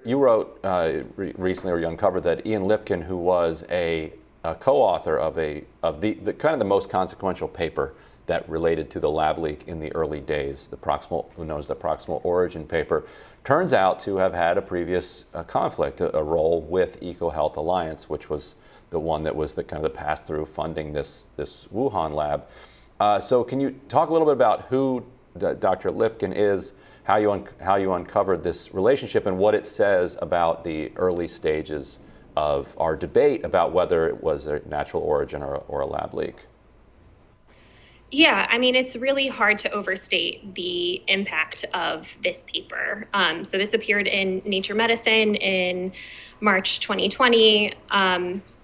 you wrote recently, or you uncovered that Ian Lipkin, who was a co-author of the kind of the most consequential paper that related to the lab leak in the early days, known as the proximal origin paper, turns out to have had a previous conflict, a role with EcoHealth Alliance, which was the one that was the kind of the pass-through funding this Wuhan lab. So can you talk a little bit about who Dr. Lipkin is, how you uncovered this relationship, and what it says about the early stages of our debate about whether it was a natural origin or a lab leak? Yeah, I mean, it's really hard to overstate the impact of this paper. So this appeared in Nature Medicine in March 2020.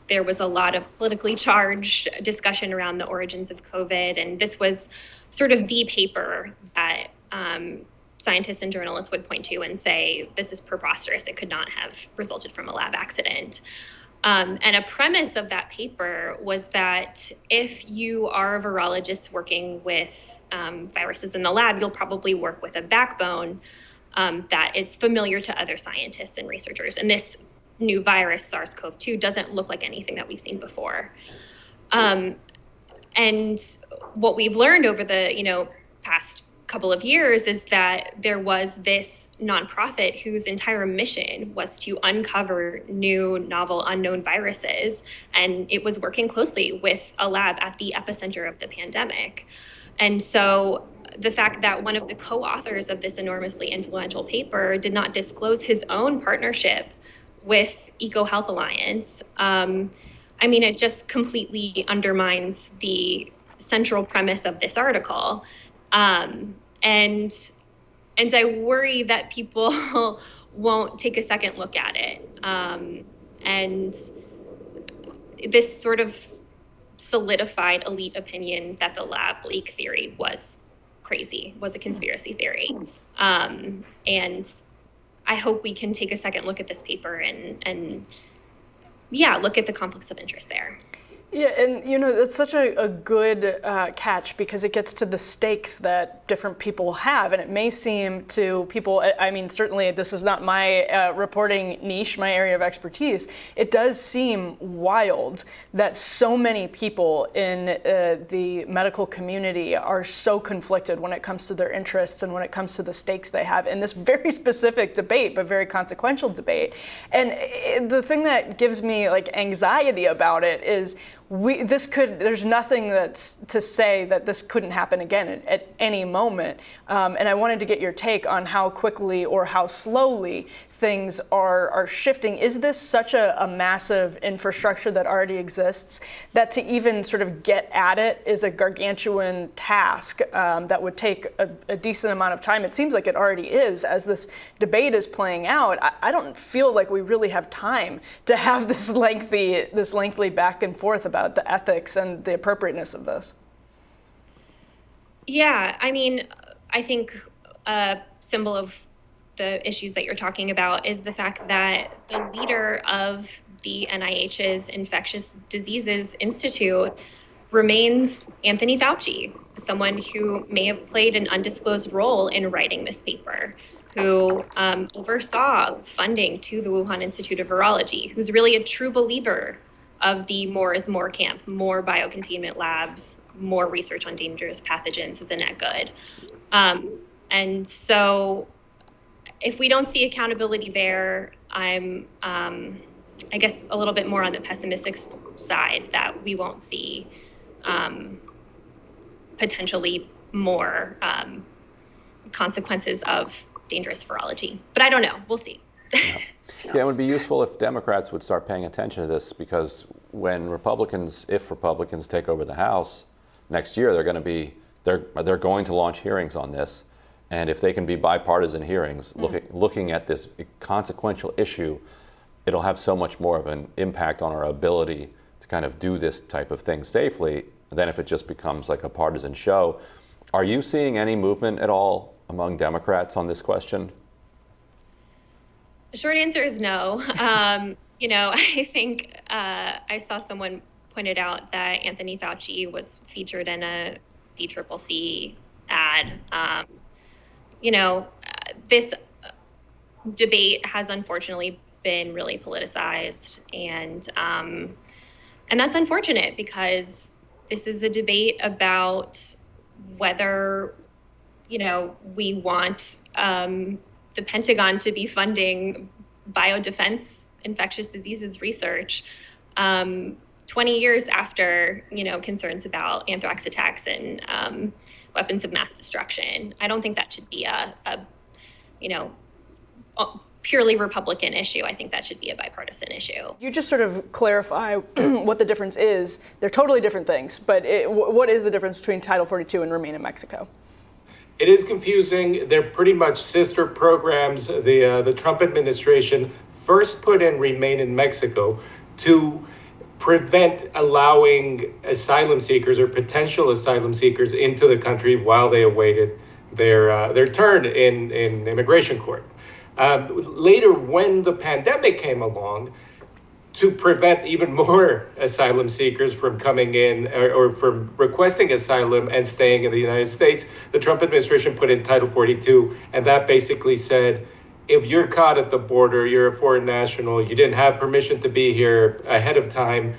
There was a lot of politically charged discussion around the origins of COVID, and this was sort of the paper that scientists and journalists would point to and say, this is preposterous. It could not have resulted from a lab accident. And a premise of that paper was that if you are a virologist working with viruses in the lab, you'll probably work with a backbone that is familiar to other scientists and researchers. And this new virus, SARS-CoV-2, doesn't look like anything that we've seen before. And what we've learned over the past couple of years is that there was this nonprofit whose entire mission was to uncover new, novel, unknown viruses. And it was working closely with a lab at the epicenter of the pandemic. And so the fact that one of the co-authors of this enormously influential paper did not disclose his own partnership with EcoHealth Alliance, it just completely undermines the central premise of this article. And I worry that people won't take a second look at it. And this sort of solidified elite opinion that the lab leak theory was crazy, was a conspiracy theory. And I hope we can take a second look at this paper and look at the conflicts of interest there. Yeah, and it's such a good catch, because it gets to the stakes that different people have, and it may seem to people, certainly this is not my reporting niche, my area of expertise, it does seem wild that so many people in the medical community are so conflicted when it comes to their interests and when it comes to the stakes they have in this very specific debate, but very consequential debate. And the thing that gives me anxiety about it is there's nothing that's to say that this couldn't happen again at any moment. And I wanted to get your take on how quickly or how slowly things are shifting. Is this such a massive infrastructure that already exists that to even sort of get at it is a gargantuan task that would take a decent amount of time? It seems like it already is as this debate is playing out. I don't feel like we really have time to have this lengthy back and forth about the ethics and the appropriateness of this. Yeah, I think a symbol of the issues that you're talking about is the fact that the leader of the NIH's Infectious Diseases Institute remains Anthony Fauci, someone who may have played an undisclosed role in writing this paper, who oversaw funding to the Wuhan Institute of Virology, who's really a true believer of the more is more camp, more biocontainment labs, more research on dangerous pathogens is a net good. And so if we don't see accountability there, I'm, I guess, a little bit more on the pessimistic side that we won't see potentially more consequences of dangerous virology. But I don't know. We'll see. Yeah, it would be useful if Democrats would start paying attention to this, because when if Republicans take over the House next year, they're going to launch hearings on this. And if they can be bipartisan hearings, looking at this consequential issue, it'll have so much more of an impact on our ability to kind of do this type of thing safely than if it just becomes like a partisan show. Are you seeing any movement at all among Democrats on this question? The short answer is no. I think I saw someone pointed out that Anthony Fauci was featured in a DCCC ad. This debate has unfortunately been really politicized, and that's unfortunate because this is a debate about whether, we want the Pentagon to be funding biodefense infectious diseases research 20 years after, concerns about anthrax attacks and weapons of mass destruction. I don't think that should be a purely Republican issue. I think that should be a bipartisan issue. You just sort of clarify what the difference is. They're totally different things, but what is the difference between Title 42 and Remain in Mexico? It is confusing. They're pretty much sister programs. The Trump administration first put in Remain in Mexico to prevent allowing asylum seekers or potential asylum seekers into the country while they awaited their turn in immigration court. Later, when the pandemic came along, to prevent even more asylum seekers from coming in or from requesting asylum and staying in the United States, the Trump administration put in Title 42, and that basically said, if you're caught at the border, you're a foreign national, you didn't have permission to be here ahead of time,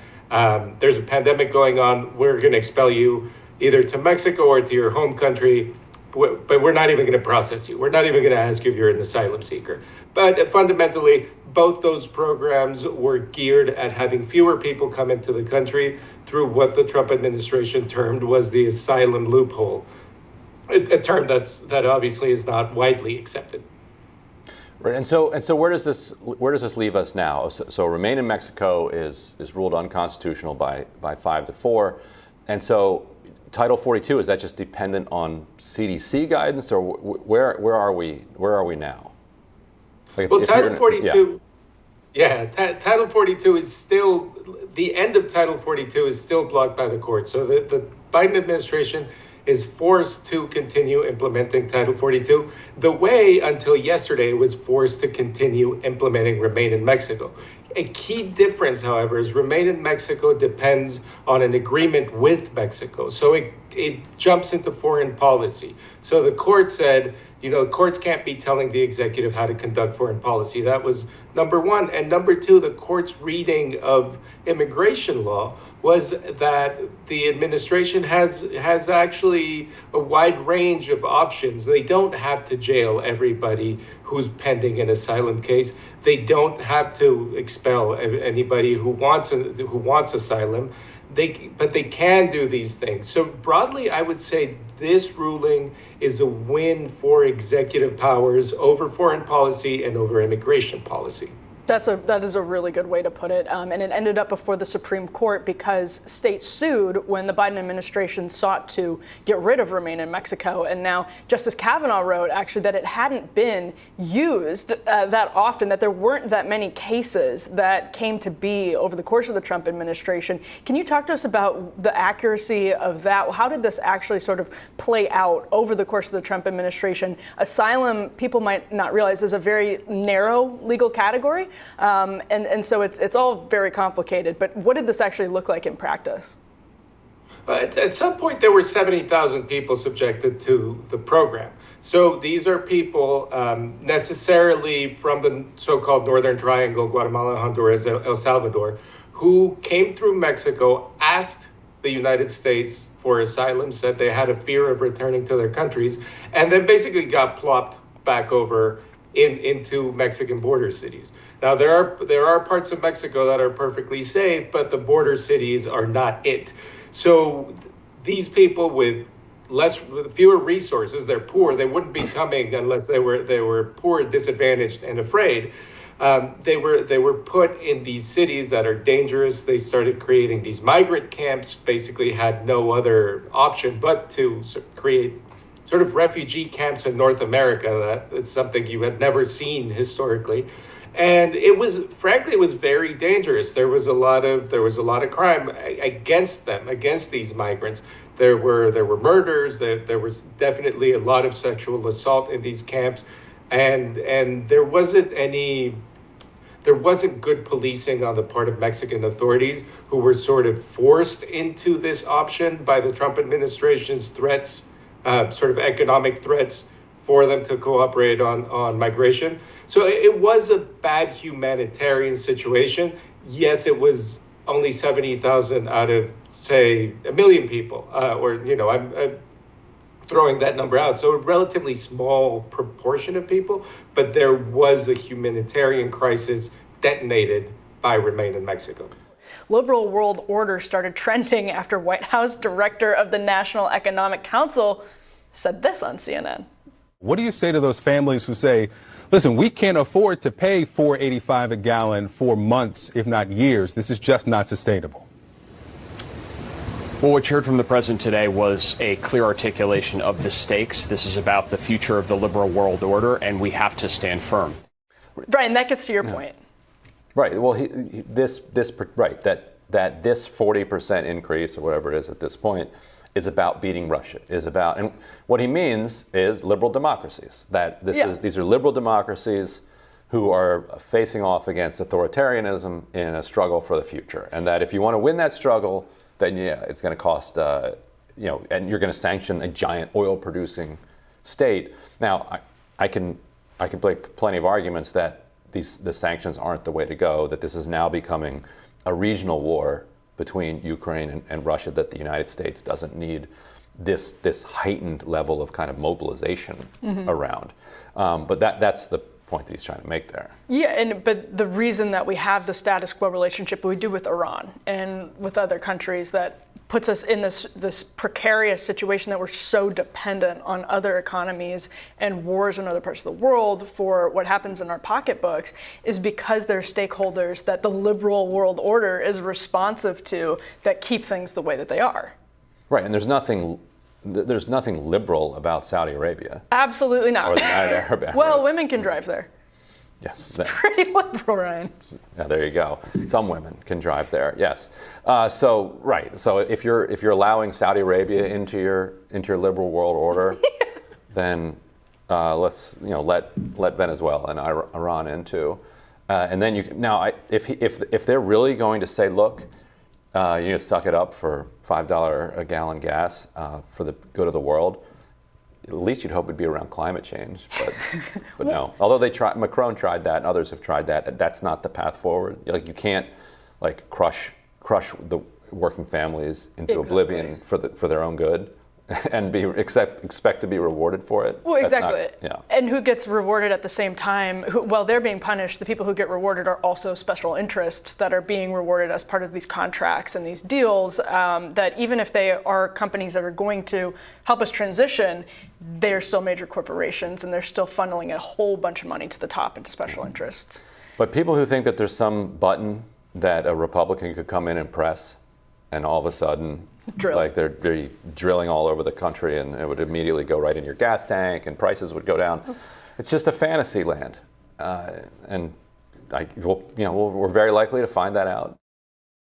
there's a pandemic going on, we're going to expel you either to Mexico or to your home country, but we're not even going to process you. We're not even going to ask you if you're an asylum seeker. But fundamentally, both those programs were geared at having fewer people come into the country through what the Trump administration termed was the asylum loophole, a term that obviously is not widely accepted. Right, and so where does this leave us now? So Remain in Mexico is ruled unconstitutional by 5-4, and so Title 42, is that just dependent on CDC guidance, or where are we now? Like if Title 42, Title 42 is still, the end of Title 42 is still blocked by the court. So the Biden administration is forced to continue implementing Title 42 the way until yesterday it was forced to continue implementing Remain in Mexico. A key difference, however, is Remain in Mexico depends on an agreement with Mexico. So it jumps into foreign policy. So the court said, courts can't be telling the executive how to conduct foreign policy. That was number one. And number two, the court's reading of immigration law was that the administration has actually a wide range of options. They don't have to jail everybody who's pending an asylum case. They don't have to expel anybody who wants asylum. But they can do these things. So broadly, I would say this ruling is a win for executive powers over foreign policy and over immigration policy. That is a really good way to put it. And it ended up before the Supreme Court because states sued when the Biden administration sought to get rid of Remain in Mexico. And now Justice Kavanaugh wrote actually that it hadn't been used that often, that there weren't that many cases that came to be over the course of the Trump administration. Can you talk to us about the accuracy of that? How did this actually sort of play out over the course of the Trump administration? Asylum, people might not realize, is a very narrow legal category. And so it's all very complicated. But what did this actually look like in practice? At some point, there were 70,000 people subjected to the program. So these are people necessarily from the so-called Northern Triangle, Guatemala, Honduras, El Salvador, who came through Mexico, asked the United States for asylum, said they had a fear of returning to their countries, and then basically got plopped back over into Mexican border cities. Now, there are parts of Mexico that are perfectly safe, but the border cities are not it. So these people with fewer resources, they're poor. They wouldn't be coming unless they were poor, disadvantaged, and afraid. They were put in these cities that are dangerous. They started creating these migrant camps. Basically, had no other option but to create sort of refugee camps in North America. That is something you had never seen historically. And it was very dangerous. There was a lot of crime against them, against these migrants. There were murders. There was definitely a lot of sexual assault in these camps, and there wasn't good policing on the part of Mexican authorities, who were sort of forced into this option by the Trump administration's threats, sort of economic threats for them to cooperate on migration. So it was a bad humanitarian situation. Yes, it was only 70,000 out of, say, 1 million people, I'm throwing that number out. So a relatively small proportion of people, but there was a humanitarian crisis detonated by Remain in Mexico. Liberal world order started trending after White House director of the National Economic Council said this on CNN. What do you say to those families who say, listen, we can't afford to pay $4.85 a gallon for months, if not years. This is just not sustainable. Well, what you heard from the president today was a clear articulation of the stakes. This is about the future of the liberal world order, and we have to stand firm. Brian, that gets to your point. Right. Well, this 40% increase or whatever it is at this point is about beating Russia. And what he means is liberal democracies. These are liberal democracies who are facing off against authoritarianism in a struggle for the future, and that if you want to win that struggle, then it's going to cost, and you're going to sanction a giant oil-producing state. Now, I can make plenty of arguments that the sanctions aren't the way to go, that this is now becoming a regional war between Ukraine and Russia, that the United States doesn't need this heightened level of kind of mobilization around. But that's the point that he's trying to make there. Yeah, but the reason that we have the status quo relationship we do with Iran and with other countries that puts us in this precarious situation that we're so dependent on other economies and wars in other parts of the world for what happens in our pocketbooks is because they're stakeholders that the liberal world order is responsive to that keep things the way that they are. Right, and there's nothing liberal about Saudi Arabia. Absolutely not. Or the United Arab Emirates. Well, women can drive there. Yes. It's pretty liberal, Ryan. Yeah, there you go. Some women can drive there. Yes. So if you're allowing Saudi Arabia into your liberal world order, then let's let Venezuela and Iran in too, and then if they're really going to say, look, you need to suck it up for $5 a gallon gas for the good of the world. At least you'd hope it'd be around climate change, but no. Although Macron tried that, and others have tried that. That's not the path forward. You can't crush the working families into oblivion for their own good, and expect to be rewarded for it. Well, exactly. And who gets rewarded at the same time? While they're being punished, the people who get rewarded are also special interests that are being rewarded as part of these contracts and these deals, that even if they are companies that are going to help us transition, they're still major corporations and they're still funneling a whole bunch of money to the top into special interests. But people who think that there's some button that a Republican could come in and press, and all of a sudden they're drilling all over the country, and it would immediately go right in your gas tank, and prices would go down. It's just a fantasy land, and we're very likely to find that out.